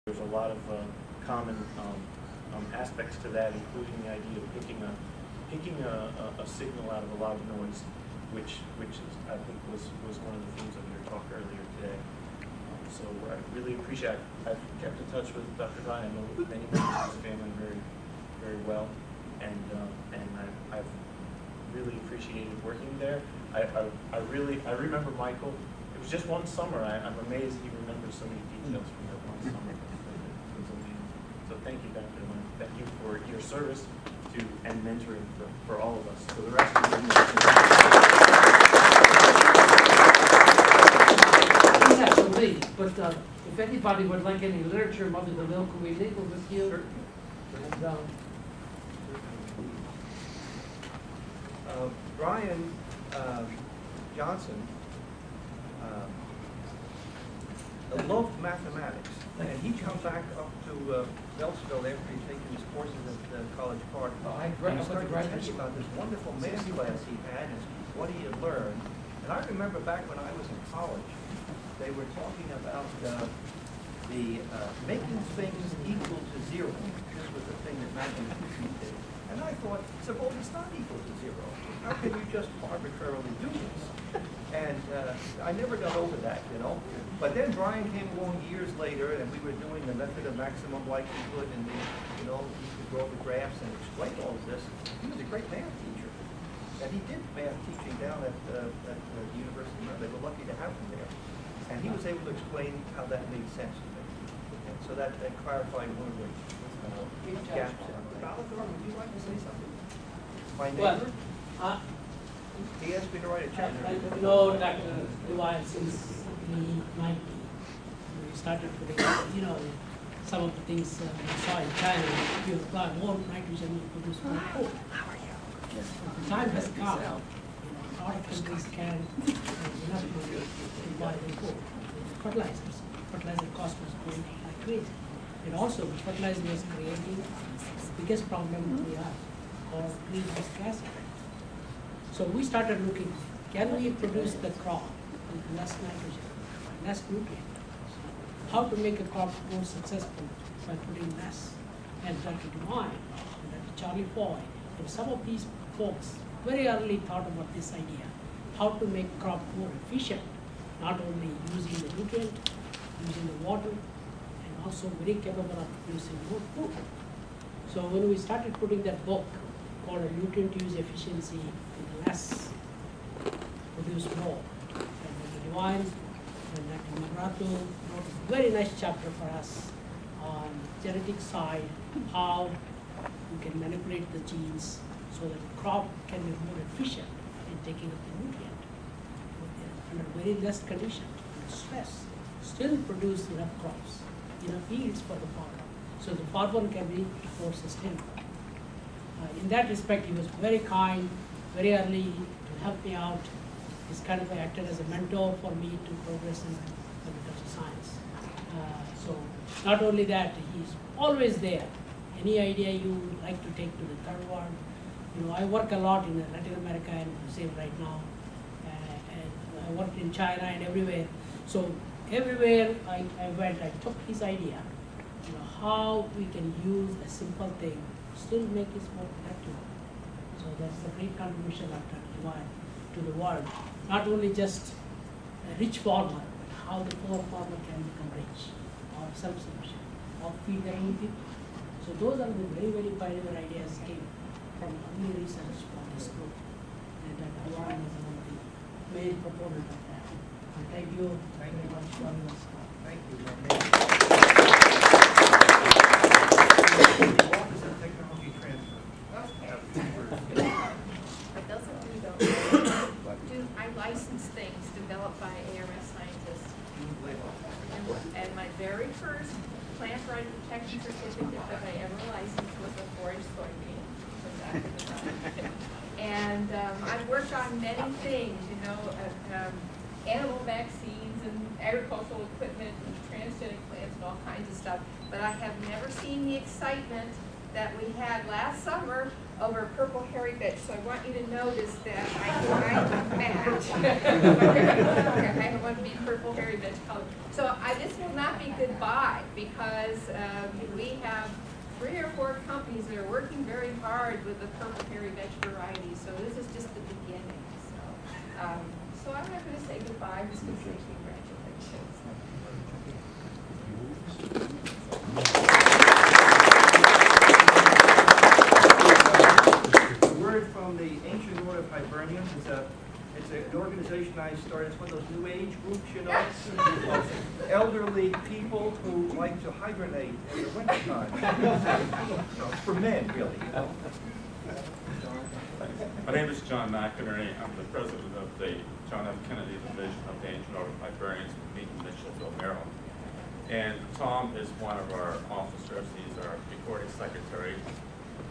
There's a lot of common aspects to that, including the idea of picking a signal out of a lot of noise, which is, I think was one of the themes of your talk earlier today. So I really appreciate it. I've kept in touch with Dr. Devine. I know many members of his family very, very well, and I've really appreciated working there. I remember Michael. It was just one summer. I'm amazed he remembers so many details from that one summer. It was amazing. So thank you, Dr. Devine. Thank you for your service to and mentoring for all of us. So the rest of you. But if anybody would like any literature about the local we legal with you. Sure. And, Brian Johnson loved mathematics, and he come back up to Beltsville after he'd taken his courses at College Park. I And he started to tell you about this wonderful math class he had and what he had learned. And I remember back when I was in college, they were talking about the making things equal to zero. This was the thing that mathematicians did. And I thought, suppose it's not equal to zero. How can you just arbitrarily do this? And I never got over that, you know. But then Brian came along years later, and we were doing the method of maximum likelihood, and you know, he could draw the graphs and explain all of this. He was a great math teacher, and he did math teaching down at the University. They were lucky to have him there, and he was able to explain how that made sense to me. And so that clarified one of the gaps. Balador, would you like to say something? My neighbor? Well, he asked me to write a chapter. I know Dr. Devine since the 90s. We started putting, some of the things we saw in China. If you apply more nitrogen, you produce more food. Yes. The time has come. A lot of countries can enough to buy the food. Fertilizers. Fertilizer cost was going like crazy. And also, fertilizer was creating the biggest problem we have, called greenhouse gas effect. So we started looking, can we produce the crop with less nitrogen, less nutrients? How to make a crop more successful by putting less? And Dr. Devine, and Dr. Charlie Foy, and some of these folks very early thought about this idea, how to make crop more efficient, not only using the nutrient, using the water, and also very capable of producing more food. So when we started putting that book called a nutrient use efficiency, less, produce more. And Dr. Devine and Dr. Magrato wrote a very nice chapter for us on genetic side, how you can manipulate the genes so that the crop can be more efficient in taking up the nutrient under very less condition, stress, still produce enough crops, enough yields for the farmer. So the farmer can be more sustainable. In that respect, he was very kind, very early to help me out. He's kind of acted as a mentor for me to progress in agricultural science. So not only that, he's always there. Any idea you would like to take to the third world? I work a lot in Latin America and Brazil right now, and I worked in China and everywhere. So everywhere I went, I took his idea, how we can use a simple thing, still make it more productive. So that's the great contribution of Dr. Devine to the world. Not only just a rich farmer, but how the poor farmer can become rich, or self-sufficient, or feed their own people. So those are the very, very pioneer ideas came from early research from this group. And Dr. Devine is one of the main proponents of that. And thank you very much for your support. Thank you. Office of Technology Transfer. It doesn't do those. I license things developed by ARS scientists. And my very first plant variety protection certificate that I ever licensed was a 4-inch soybean. And I've worked on many things, animal vaccines and agricultural equipment and transgenic plants and all kinds of stuff. But I have never seen the excitement that we had last summer over purple hairy bitch. So I want you to notice that I match. I want to be purple hairy bitch color. So this will not be goodbye, because we have 3 or 4 companies that are working very hard with the purple hairy bitch variety. So this is just the beginning. So I'm not going to say goodbye. I'm just going to say congratulations. Word from the Ancient Order of Hibernians. It's an organization I started. It's one of those new age groups, you know, of elderly people who like to hibernate in the wintertime. For men, really, you know. My name is John McInerney. I'm the president of the John F. Kennedy Division of the Ancient Order of Hibernians in Mitchellville, Maryland. And Tom is one of our officers. He's our recording secretary.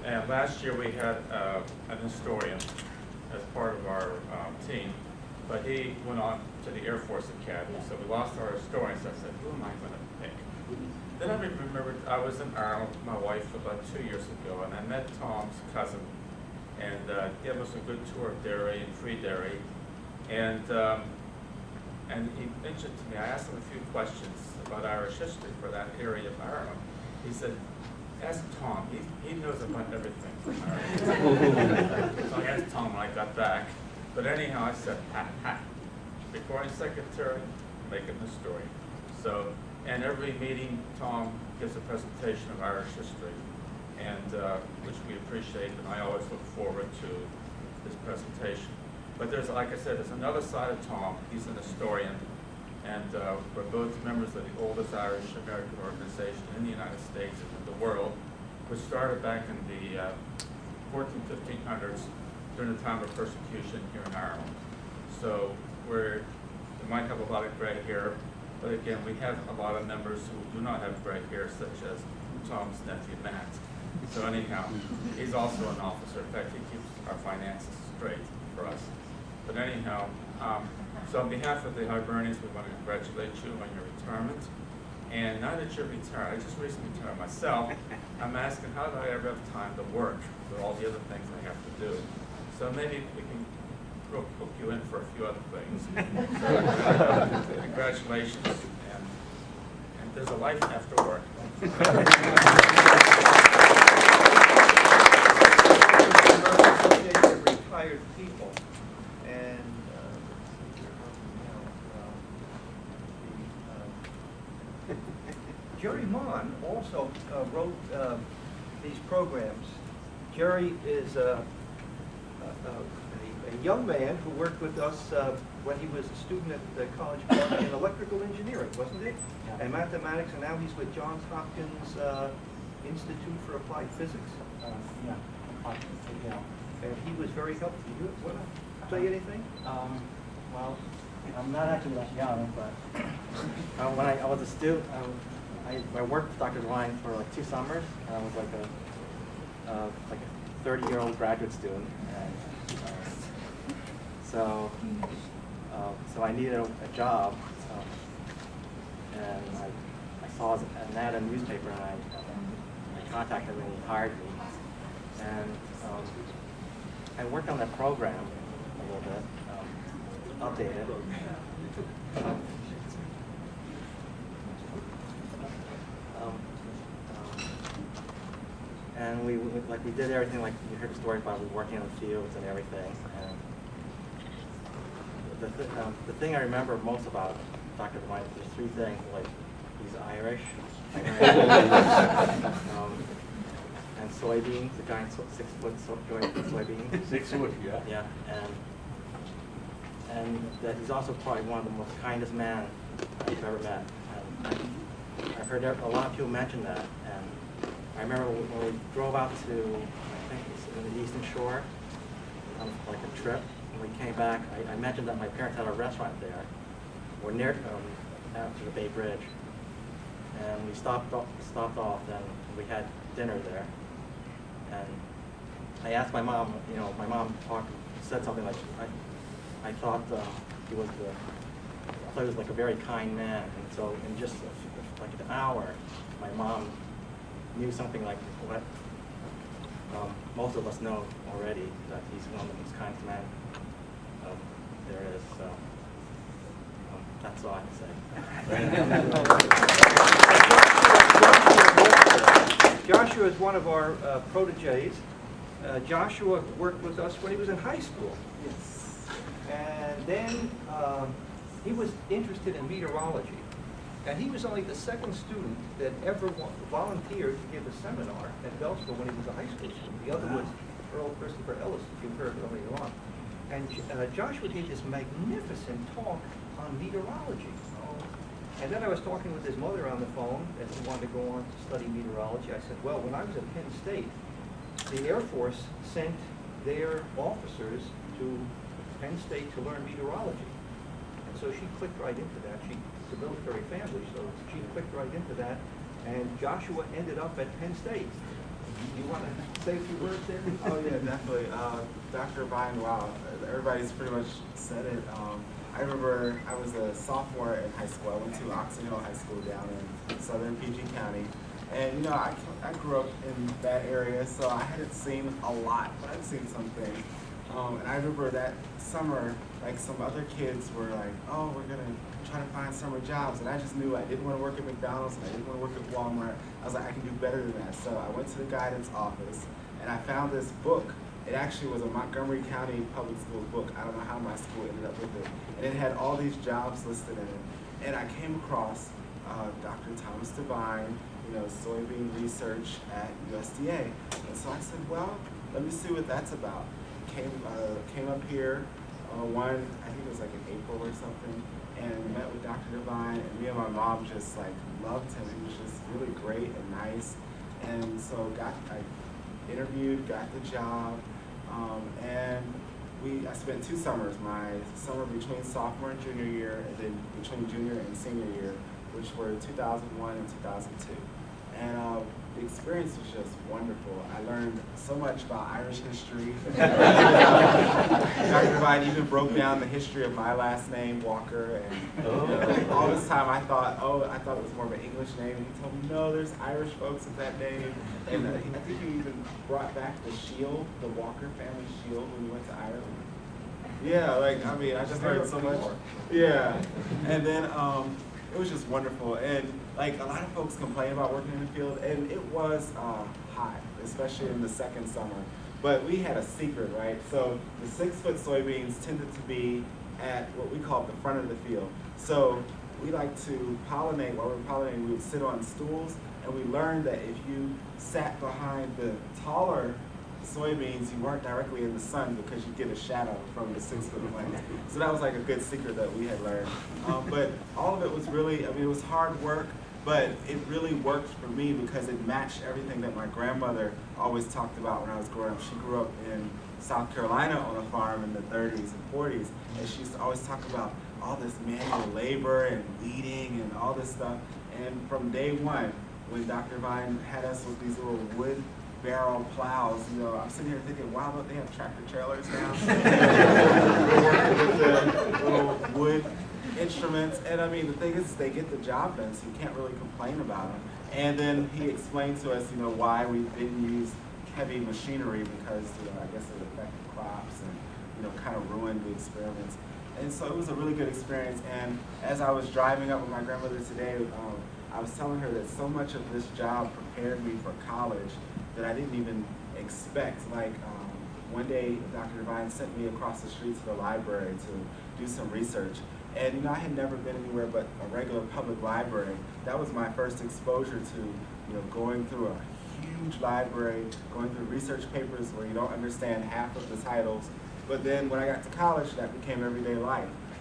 And last year we had an historian as part of our team, but he went on to the Air Force Academy, so we lost our historian. So I said, who am I going to pick? Then I remembered I was in Ireland with my wife about 2 years ago, and I met Tom's cousin, and gave us a good tour of Derry and Free Derry, and he mentioned to me, I asked him a few questions about Irish history for that area of Ireland. He said, ask Tom, he knows about everything from Ireland. So I asked Tom when I got back, but anyhow I said, recording secretary, making the story. So, and every meeting Tom gives a presentation of Irish history, and which we appreciate, and I always look forward to this presentation. But there's, like I said, there's another side of Tom. He's an historian, and we're both members of the oldest Irish American organization in the United States and in the world, which started back in the 1500s during the time of persecution here in Ireland. So we might have a lot of gray hair, but again, we have a lot of members who do not have gray hair, such as Tom's nephew, Matt. So anyhow, he's also an officer. In fact, he keeps our finances straight for us. But anyhow, so on behalf of the Hibernians, we want to congratulate you on your retirement. And now that you're retired, I just recently retired myself, I'm asking how do I ever have time to work with all the other things I have to do? So maybe we can hook you in for a few other things. So, congratulations, and there's a life after work. Retired people, and Jerry Mon also wrote these programs. Jerry is a young man who worked with us when he was a student at the College Park in electrical engineering, wasn't it? Yeah. And mathematics, and now he's with Johns Hopkins Institute for Applied Physics. Yeah. And he was very helpful. Do you want to say anything? Well, I'm not actually that young, but when I was a student, I worked with Dr. Devine for like 2 summers. I was like a 30-year-old graduate student, and so I needed a job, and I saw an ad in the newspaper, and I contacted him, and he hired me, and I worked on that program a little bit, updated. And we did everything, like you heard the story about we working on the fields and everything. And the thing I remember most about Dr. Devine, there's 3 things. Like, he's Irish, and soybeans, the giant 6-foot soybean. 6 foot, yeah. Yeah, and that he's also probably one of the most kindest men I've ever met. And I've heard a lot of people mention that. And I remember when we drove out to, I think it was in the Eastern Shore, on like a trip. When we came back, I mentioned that my parents had a restaurant there, or near after the Bay Bridge, and we stopped off, and we had dinner there. And I asked my mom, my mom said something like, I thought he was like a very kind man, and so in just like an hour, my mom knew something like most of us know already that he's one of the most kindest men there is. So that's all I can say. Joshua is one of our proteges. Joshua worked with us when he was in high school. Yes. And then he was interested in meteorology. And he was only the second student that ever volunteered to give a seminar at Beltsville when he was a high school student. The other was Earl Christopher Ellis, if you've heard earlier on. And Joshua gave this magnificent talk on meteorology. And then I was talking with his mother on the phone, and he wanted to go on to study meteorology. I said, well, when I was at Penn State, the Air Force sent their officers to Penn State to learn meteorology. And so she clicked right into that. She's a military family, so she clicked right into that. And Joshua ended up at Penn State. You want to say a few words there? Oh yeah, definitely. Dr. Devine, wow, everybody's pretty much said it. I remember I was a sophomore in high school. I went to Oxon Hill High School down in southern PG County. And you know, I grew up in that area, so I hadn't seen a lot, but I'd seen some things. And I remember that summer, like some other kids were like, oh, we're gonna try to find summer jobs. And I just knew I didn't want to work at McDonald's and I didn't want to work at Walmart. I was like, I can do better than that. So I went to the guidance office and I found this book. It actually was a Montgomery County Public Schools book. I don't know how my school ended up with it. And it had all these jobs listed in it. And I came across Dr. Thomas Devine, you know, soybean research at USDA. And so I said, well, let me see what that's about. Came up here I think it was like in April or something, and met with Dr. Devine, and me and my mom just like loved him. He was just really great and nice. And so I interviewed, got the job, and I spent 2 summers, my summer between sophomore and junior year, and then between junior and senior year, which were 2001 and 2002. And the experience was just wonderful. I learned so much about Irish history. Dr. Devine even broke down the history of my last name, Walker, and all this time I thought it was more of an English name, and he told me, no, there's Irish folks with that name. And I think he even brought back the shield, the Walker family shield, when we went to Ireland. Yeah, like, I mean, I just learned so much. Yeah, and then it was just wonderful. And like, a lot of folks complain about working in the field, and it was hot, especially in the second summer. But we had a secret, right? So the 6-foot soybeans tended to be at what we call the front of the field. So we like to pollinate. While we were pollinating, we would sit on stools, and we learned that if you sat behind the taller soybeans, you weren't directly in the sun because you get a shadow from the 6-foot plant. So that was like a good secret that we had learned. But all of it was really, I mean, it was hard work, but it really worked for me because it matched everything that my grandmother always talked about when I was growing up. She grew up in South Carolina on a farm in the 30s and 40s, and she used to always talk about all this manual labor and weeding and all this stuff. And from day one, when Dr. Devine had us with these little wood barrel plows, you know, I'm sitting here thinking, wow, don't they have tractor trailers now? We're working with the little wood instruments, and I mean, the thing is, they get the job done, so you can't really complain about them. And then he explained to us, you know, why we didn't use heavy machinery because, you know, I guess it affected crops and, you know, kind of ruined the experiments. And so it was a really good experience. And as I was driving up with my grandmother today, I was telling her that so much of this job prepared me for college that I didn't even expect. Like one day, Dr. Devine sent me across the street to the library to do some research. And you know, I had never been anywhere but a regular public library. That was my first exposure to, you know, going through a huge library, going through research papers where you don't understand half of the titles. But then when I got to college, that became everyday life.